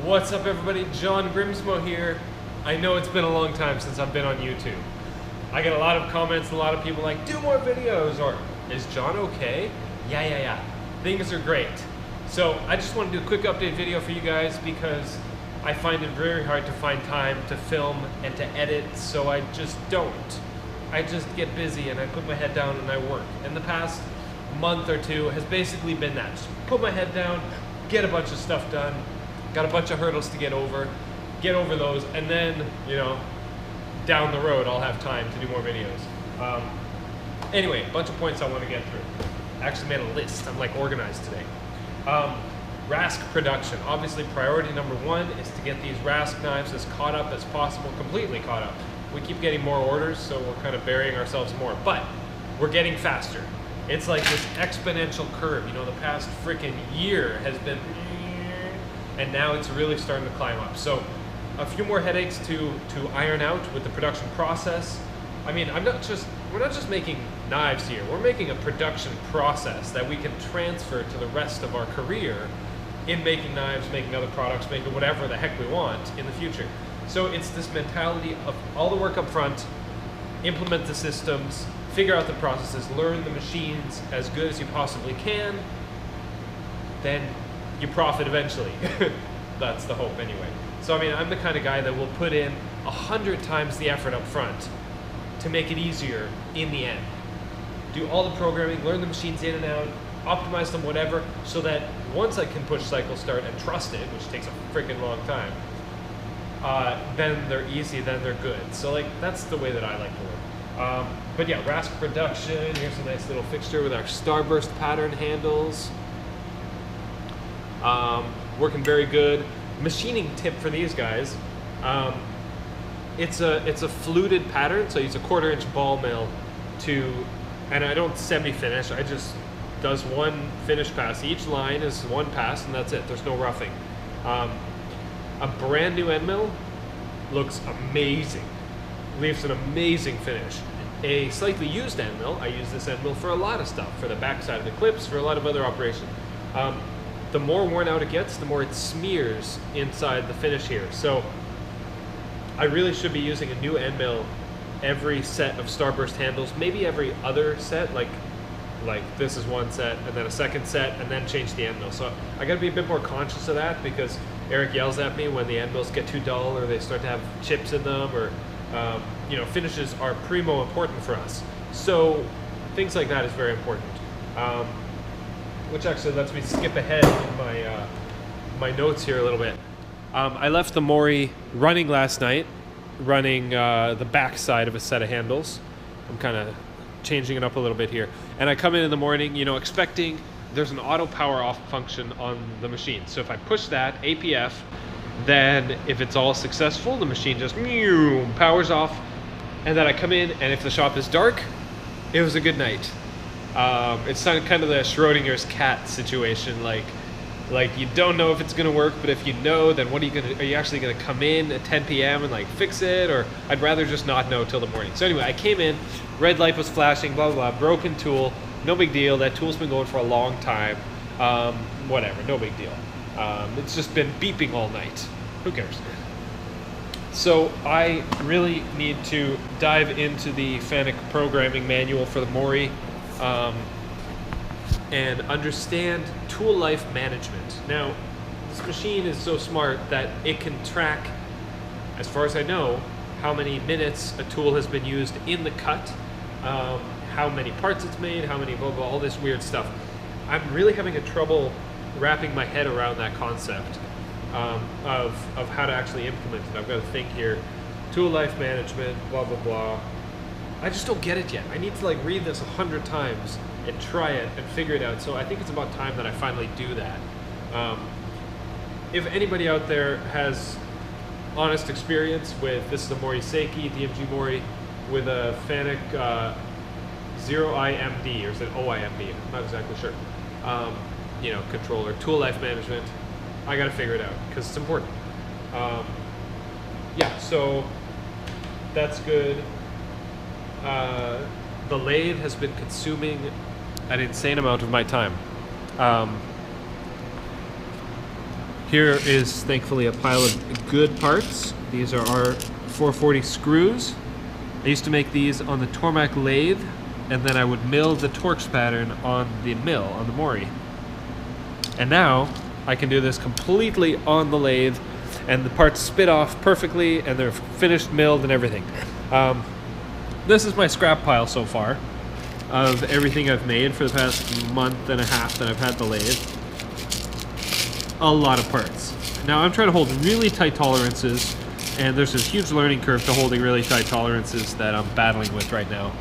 What's up everybody, John Grimsmo here. I know it's been a long time since I've been on YouTube. I get a lot of comments, a lot of people like, do more videos, or is John okay? Yeah. Things are great. So I just want to do a quick update video for you guys because I find it very hard to find time to film and to edit, so I just don't. I just get busy and I put my head down and I work. And the past month or two has basically been that. Just put my head down, get a bunch of stuff done, got a bunch of hurdles to get over those, and then, you know, down the road I'll have time to do more videos. Anyway, a bunch of points I want to get through. I actually made a list. I'm like organized today. Rask production. Obviously priority number one is to get these Rask knives as caught up as possible, completely caught up. We keep getting more orders, so we're kind of burying ourselves more, but we're getting faster. It's like this exponential curve. You know, the past freaking year has been, and now it's really starting to climb up. So a few more headaches to iron out with the production process. I mean, we're not just making knives here. We're making a production process that we can transfer to the rest of our career in making knives, making other products, making whatever the heck we want in the future. So it's this mentality of all the work up front, implement the systems, figure out the processes, learn the machines as good as you possibly can, then you profit eventually. That's the hope anyway. So I mean, I'm the kind of guy that will put in 100 times the effort up front to make it easier in the end. Do all the programming, learn the machines in and out, optimize them, whatever, so that once I can push cycle start and trust it, which takes a freaking long time, then they're easy, then they're good. So like, that's the way that I like to work. But yeah, Rask production, here's a nice little fixture with our Starburst pattern handles. Working very good. Machining tip for these guys, it's a fluted pattern, so I use a 1/4 inch ball mill and I don't semi-finish, I just does one finish pass. Each line is one pass and that's it, there's no roughing. A brand new end mill looks amazing, leaves an amazing finish. A slightly used end mill, I use this end mill for a lot of stuff, for the back side of the clips, for a lot of other operations. The more worn out it gets, the more it smears inside the finish here. So I really should be using a new end mill every set of Starburst handles, maybe every other set, like this is one set, and then a second set, and then change the end mill. So I gotta be a bit more conscious of that because Eric yells at me when the end mills get too dull or they start to have chips in them, or you know, finishes are primo important for us. So things like that is very important. Which actually lets me skip ahead in my notes here a little bit. I left the Mori running last night, running the back side of a set of handles. I'm kind of changing it up a little bit here. And I come in the morning, you know, expecting there's an auto power off function on the machine. So if I push that, APF, then if it's all successful, the machine just powers off. And then I come in, and if the shop is dark, it was a good night. It's kind of the Schrodinger's cat situation, like you don't know if it's gonna work, but if you know, then what are you actually gonna come in at 10 p.m. and like fix it? Or I'd rather just not know till the morning. So anyway, I came in, red light was flashing, blah, blah, blah, broken tool, no big deal. That tool's been going for a long time. Whatever, no big deal. It's just been beeping all night. Who cares? So I really need to dive into the FANUC programming manual for the Mori, and understand tool life management. Now, this machine is so smart that it can track, as far as I know, how many minutes a tool has been used in the cut, how many parts it's made, how many blah, blah, all this weird stuff. I'm really having a trouble wrapping my head around that concept of how to actually implement it. I've got to think here, tool life management, blah, blah, blah. I just don't get it yet. I need to like read this 100 times and try it and figure it out. So I think it's about time that I finally do that. If anybody out there has honest experience with, this is a Mori Seiki, DMG Mori, with a FANUC 0IMD, or is it OIMD? I'm not exactly sure. You know, controller, tool life management. I gotta figure it out because it's important. Yeah, so that's good. The lathe has been consuming an insane amount of my time. Here is thankfully a pile of good parts. These are our 440 screws. I used to make these on the Tormac lathe, and then I would mill the Torx pattern on the mill, on the Mori. And now I can do this completely on the lathe, and the parts spit off perfectly, and they're finished milled and everything. This is my scrap pile so far of everything I've made for the past month and a half that I've had the lathe. A lot of parts. Now I'm trying to hold really tight tolerances, and there's this huge learning curve to holding really tight tolerances that I'm battling with right now.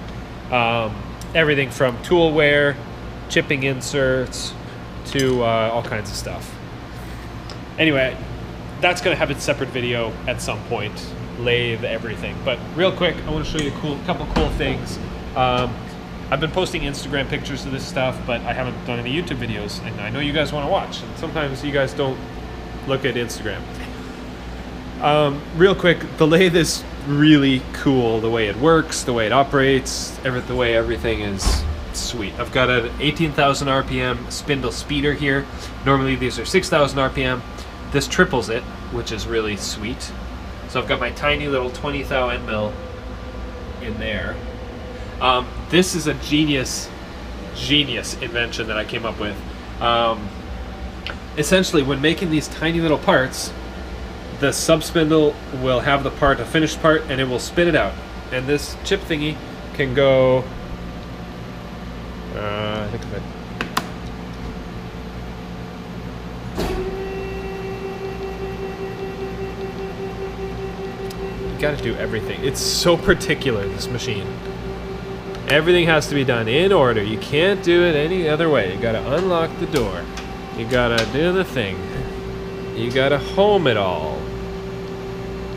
Everything from tool wear, chipping inserts, to all kinds of stuff. Anyway, that's going to have its separate video at some point, lathe, everything. But real quick, I want to show you a couple cool things. I've been posting Instagram pictures of this stuff, but I haven't done any YouTube videos, and I know you guys want to watch, and sometimes you guys don't look at Instagram. Real quick, the lathe is really cool, the way it works, the way it operates, the way everything is sweet. I've got an 18,000 RPM spindle speeder here. Normally these are 6,000 RPM. This triples it, which is really sweet. So I've got my tiny little 20 thou end mill in there. This is a genius invention that I came up with. Essentially, when making these tiny little parts, the sub-spindle will have the part, a finished part, and it will spit it out. And this chip thingy can go, I think of it. You gotta do everything. It's so particular, this machine. Everything has to be done in order. You can't do it any other way. You gotta unlock the door. You gotta do the thing. You gotta home it all.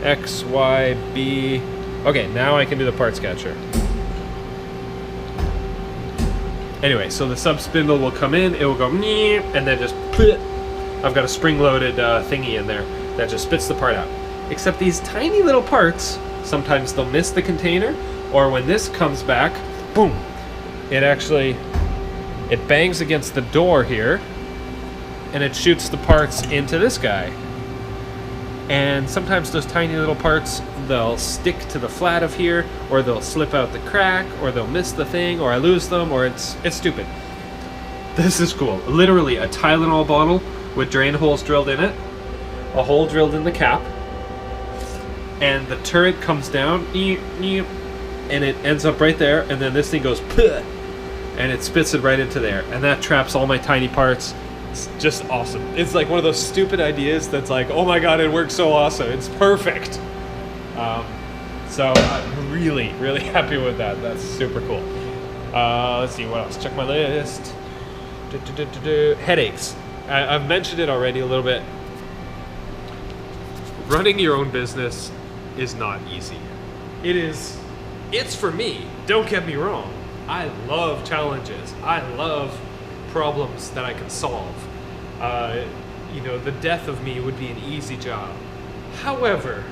X, Y, B. Okay, now I can do the part sketcher. Anyway, so the sub spindle will come in, it will go, and then just, I've got a spring-loaded thingy in there that just spits the part out. Except these tiny little parts, sometimes they'll miss the container, or when this comes back, boom, it bangs against the door here, and it shoots the parts into this guy. And sometimes those tiny little parts, they'll stick to the flat of here, or they'll slip out the crack, or they'll miss the thing, or I lose them, or it's stupid. This is cool. Literally a Tylenol bottle with drain holes drilled in it, a hole drilled in the cap, and the turret comes down, and it ends up right there, and then this thing goes, and it spits it right into there, and that traps all my tiny parts. It's just awesome. It's like one of those stupid ideas that's like, oh my god, it works so awesome. It's perfect. So I'm really, really happy with that. That's super cool. Let's see, what else? Check my list. Headaches. I've mentioned it already a little bit. Running your own business is not easy. It's for me. Don't get me wrong. I love challenges. I love problems that I can solve. The death of me would be an easy job. However,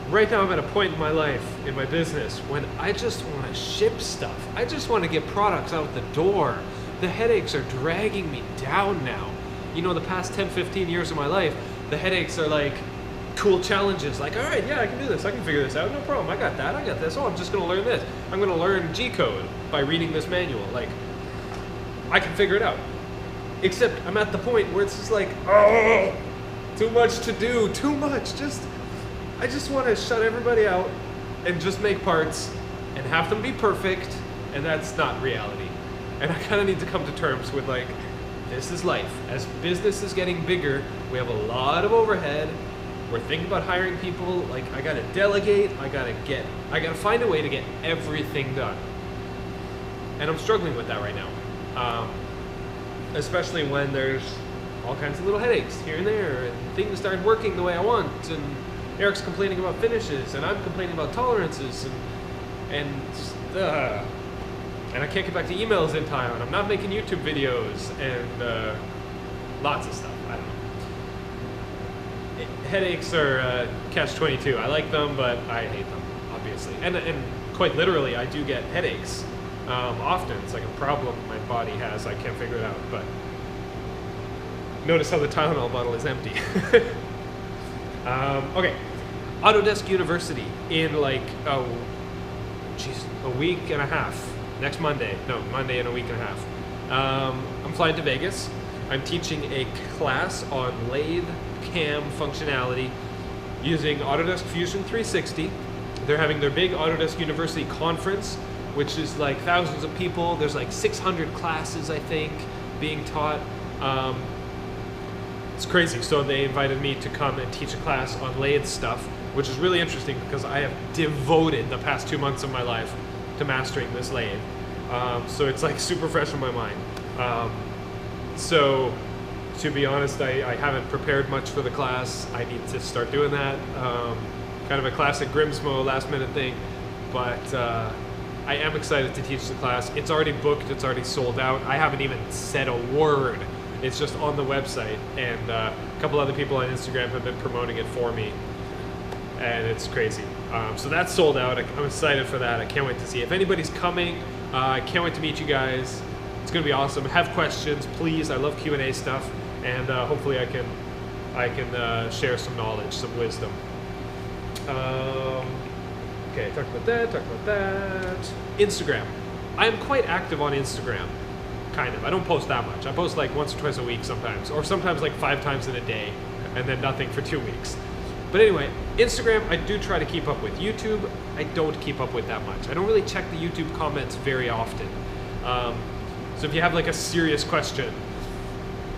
right now I'm at a point in my life, in my business, when I just want to ship stuff. I just want to get products out the door. The headaches are dragging me down now. The past 10, 15 years of my life, the headaches are like cool challenges. Like, all right, yeah, I can do this. I can figure this out. No problem. I got that. I got this. Oh, I'm just going to learn this. I'm going to learn G-code by reading this manual. Like, I can figure it out. Except I'm at the point where it's just like, oh, too much to do, too much. I just want to shut everybody out and just make parts and have them be perfect, and that's not reality. And I kind of need to come to terms with, like, this is life. As business is getting bigger, we have a lot of overhead. We're thinking about hiring people. Like, I gotta delegate. I gotta find a way to get everything done. And I'm struggling with that right now. Especially when there's all kinds of little headaches here and there, and things aren't working the way I want, and Eric's complaining about finishes, and I'm complaining about tolerances, and I can't get back to emails in time, and I'm not making YouTube videos, and lots of stuff. I don't know. Headaches are catch-22. I like them, but I hate them, obviously. And quite literally, I do get headaches. Often it's like a problem my body has. I can't figure it out, but Notice how the Tylenol bottle is empty. Okay, Autodesk University in like, a week and a half. Next Monday. No, Monday in a week and a half. I'm flying to Vegas. I'm teaching a class on lathe cam functionality using Autodesk Fusion 360. They're having their big Autodesk University conference, which is like thousands of people. There's like 600 classes, I think, being taught. It's crazy. So they invited me to come and teach a class on lathe stuff, which is really interesting because I have devoted the past 2 months of my life to mastering this lathe. So it's like super fresh in my mind. So to be honest, I haven't prepared much for the class. I need to start doing that. Kind of a classic Grimsmo last minute thing, but I am excited to teach the class. It's already booked, it's already sold out. I haven't even said a word. It's just on the website, and a couple other people on Instagram have been promoting it for me, and it's crazy. So that's sold out. I'm excited for that. I can't wait to see. If anybody's coming, I can't wait to meet you guys. It's gonna be awesome. Have questions, please. I love Q&A stuff, and hopefully I can share some knowledge, some wisdom. Okay, talked about that. Instagram. I am quite active on Instagram, kind of. I don't post that much. I post like once or twice a week sometimes, or sometimes like 5 times in a day, and then nothing for 2 weeks. But anyway, Instagram, I do try to keep up with. YouTube, I don't keep up with that much. I don't really check the YouTube comments very often. So if you have like a serious question,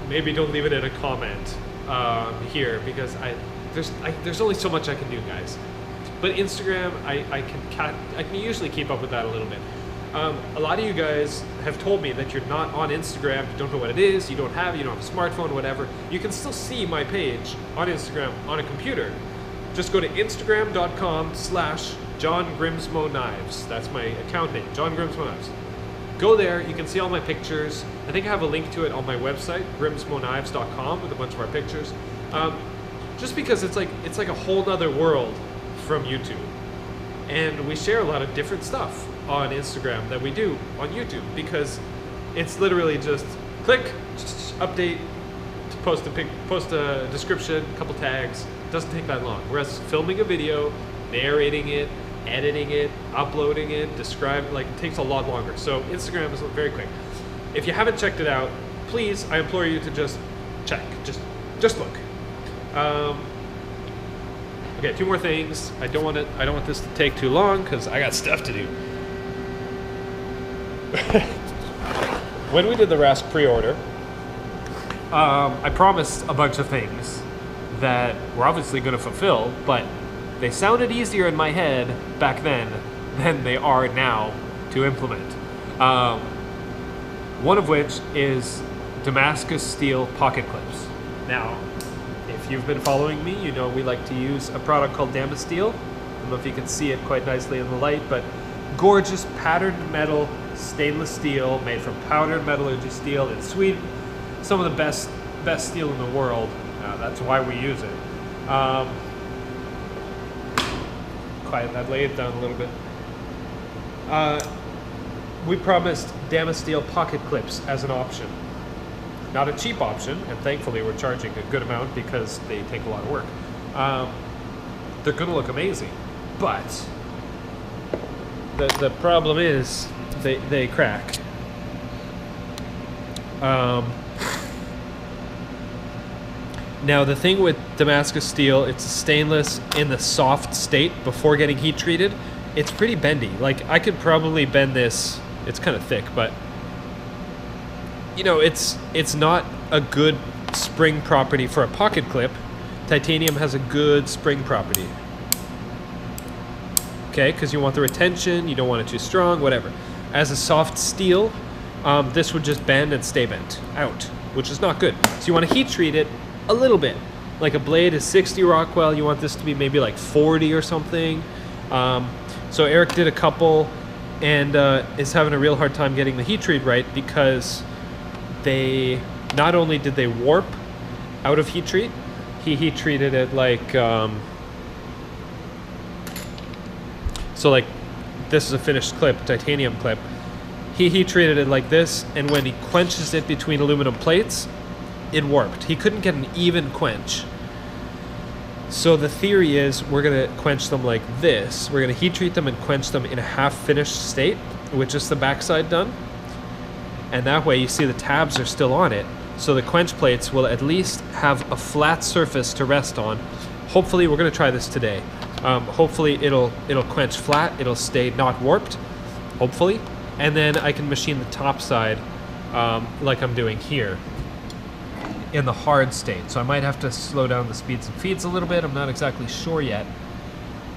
maybe don't leave it in a comment here, because there's only so much I can do, guys. But Instagram, I can usually keep up with that a little bit. A lot of you guys have told me that you're not on Instagram, you don't know what it is, you don't have a smartphone, whatever. You can still see my page on Instagram on a computer. Just go to instagram.com/John Grimsmo Knives. That's my account name, John Grimsmo Knives. Go there, you can see all my pictures. I think I have a link to it on my website, grimsmoknives.com, with a bunch of our pictures. Just because it's like a whole nother world from YouTube. And we share a lot of different stuff on Instagram that we do on YouTube, because it's literally just click, update, post a description, a couple tags. It doesn't take that long. Whereas filming a video, narrating it, editing it, uploading it, it takes a lot longer. So Instagram is very quick. If you haven't checked it out, please, I implore you to just check, just look. Okay, 2 more things. I don't want this to take too long because I got stuff to do. When we did the Rask pre-order, I promised a bunch of things that we're obviously going to fulfill, but they sounded easier in my head back then than they are now to implement. One of which is Damascus steel pocket clips. Now, if you've been following me, you know we like to use a product called Damascus steel. I don't know if you can see it quite nicely in the light, but gorgeous patterned metal stainless steel made from powdered metallurgy steel in Sweden. Some of the best steel in the world. That's why we use it. Quiet that lathe down a little bit. We promised Damascus steel pocket clips as an option. Not a cheap option, and thankfully we're charging a good amount because they take a lot of work. They're gonna look amazing, but the problem is they crack. Now the thing with Damascus steel, it's stainless in the soft state before getting heat treated. It's pretty bendy. Like I could probably bend this. It's kind of thick, but you know, it's not a good spring property for a pocket clip. Titanium has a good spring property. Okay, because you want the retention, you don't want it too strong, whatever. As a soft steel, this would just bend and stay bent out, which is not good. So you want to heat treat it a little bit. Like a blade is 60 Rockwell, you want this to be maybe like 40 or something. So Eric did a couple and is having a real hard time getting the heat treat right, because they not only did they warp out of heat treat, he heat treated it like so like this is a finished clip, titanium clip. He heat treated it like this, and when he quenches it between aluminum plates, it warped. He couldn't get an even quench. So the theory is we're going to quench them like this. We're going to heat treat them and quench them in a half finished state with just the backside done. And that way you see the tabs are still on it. So the quench plates will at least have a flat surface to rest on. Hopefully, we're going to try this today. Hopefully it'll quench flat. It'll stay not warped, hopefully. And then I can machine the top side like I'm doing here in the hard state. So I might have to slow down the speeds and feeds a little bit. I'm not exactly sure yet.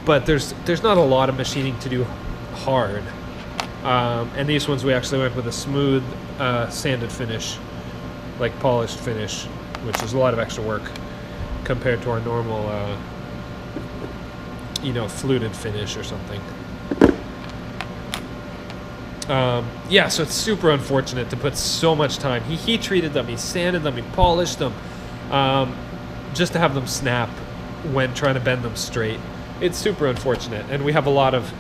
But there's not a lot of machining to do hard. And these ones we actually went with a smooth sanded finish, like polished finish, which is a lot of extra work compared to our normal, fluted finish or something. Yeah, so it's super unfortunate to put so much time. He heat treated them, he sanded them, he polished them, just to have them snap when trying to bend them straight. It's super unfortunate, and we have a lot of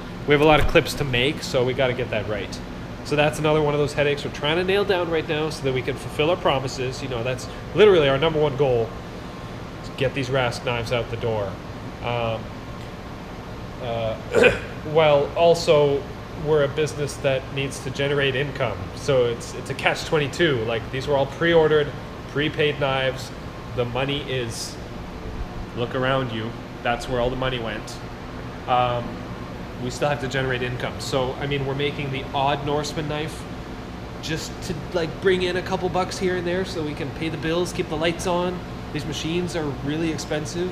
clips to make, so we got to get that right. So that's another one of those headaches we're trying to nail down right now, so that we can fulfill our promises. That's literally our number one goal: is get these Rask knives out the door. Well, also, we're a business that needs to generate income, so it's a catch-22. Like, these were all pre-ordered, prepaid knives. The money is, look around you, that's where all the money went. We still have to generate income. So, I mean, we're making the odd Norseman knife just to bring in a couple bucks here and there so we can pay the bills, keep the lights on. These machines are really expensive.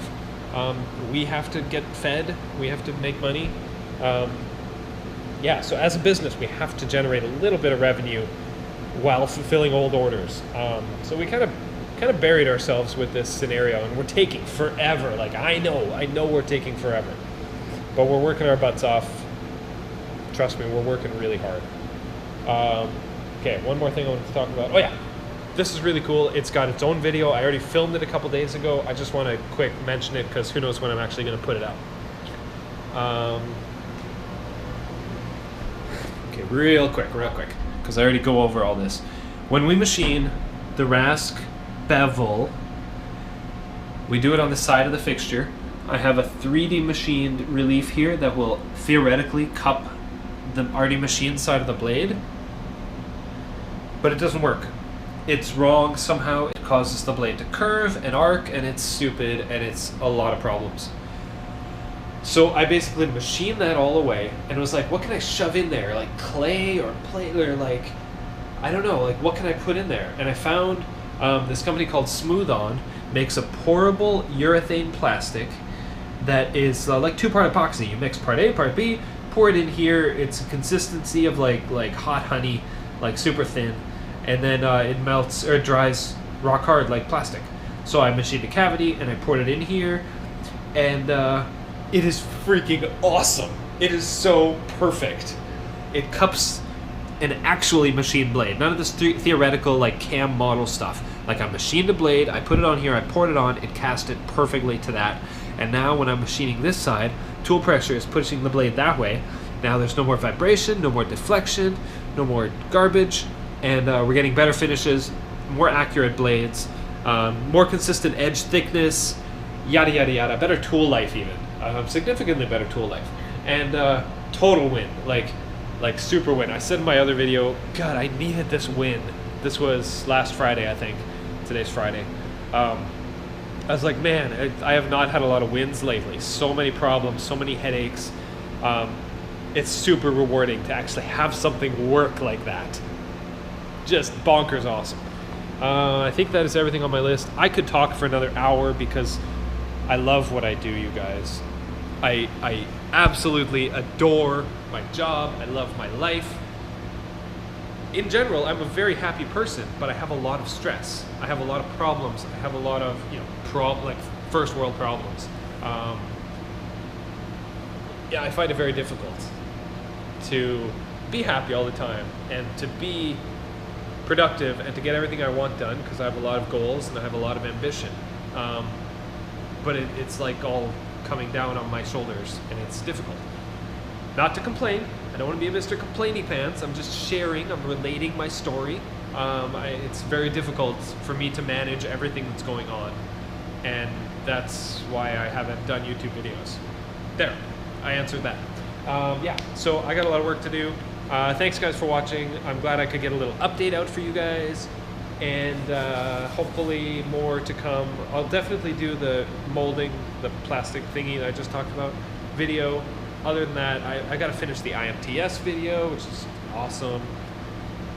We have to get fed, we have to make money. Yeah, so as a business, we have to generate a little bit of revenue while fulfilling old orders. So we kind of buried ourselves with this scenario, and we're taking forever. I know we're taking forever, but we're working our butts off. Trust me, we're working really hard. Okay, one more thing I wanted to talk about. Oh yeah, this is really cool. It's got its own video. I already filmed it a couple days ago. I just want to quick mention it because who knows when I'm actually going to put it out. Okay, real quick, because I already go over all this. When we machine the Rask bevel, we do it on the side of the fixture. I have a 3D machined relief here that will theoretically cup the already machined side of the blade, but it doesn't work. It's wrong somehow. It causes the blade to curve and arc, and it's stupid, and it's a lot of problems. So I basically machined that all away, and was like, what can I shove in there? Like clay or plate, or I don't know, what can I put in there? And I found this company called Smooth On makes a pourable urethane plastic that is like two-part epoxy. You mix part A, part B, pour it in here. It's a consistency of like hot honey, super thin, and then it melts or dries rock hard like plastic. So I machined a cavity and I poured it in here, and it is freaking awesome. It is so perfect. It cups an actually machined blade. None of this theoretical cam model stuff. I machined a blade, I put it on here, I poured it on, it cast it perfectly to that. And now when I'm machining this side, tool pressure is pushing the blade that way. Now there's no more vibration, no more deflection, no more garbage, and we're getting better finishes, more accurate blades, more consistent edge thickness, yada yada yada, better tool life even. Significantly better tool life, and total win, like super win. I said in my other video, God, I needed this win. This was last Friday, I think. Today's Friday. I was like, man, I have not had a lot of wins lately. So many problems, so many headaches. It's super rewarding to actually have something work like that. Just bonkers awesome. I think that is everything on my list. I could talk for another hour because I love what I do, you guys. I absolutely adore my job. I love my life. In general, I'm a very happy person, but I have a lot of stress. I have a lot of problems. I have a lot of, first world problems. Yeah, I find it very difficult to be happy all the time and to be productive and to get everything I want done because I have a lot of goals and I have a lot of ambition. But it's all coming down on my shoulders, and it's difficult. Not to complain. I don't want to be a Mr. Complainy Pants. I'm just sharing. I'm relating my story. It's very difficult for me to manage everything that's going on, and that's why I haven't done YouTube videos. There, I answered that. Yeah, so I got a lot of work to do. Thanks guys for watching. I'm glad I could get a little update out for you guys, and hopefully more to come. I'll definitely do the molding, the plastic thingy that I just talked about video. Other than that, I gotta finish the IMTS video, which is awesome,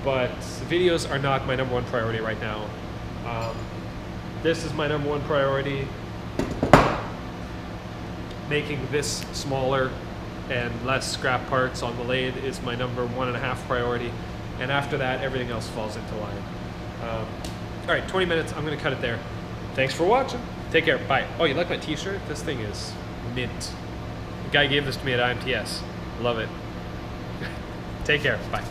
but videos are not my #1 priority right now. This is my #1 priority. Making this smaller and less scrap parts on the lathe is my #1.5 priority, and after that everything else falls into line. All right, 20 minutes, I'm gonna cut it there. Thanks for watching. Take care, bye. Oh, you like my t-shirt? This thing is mint. The guy gave this to me at IMTS. Love it. Take care, bye.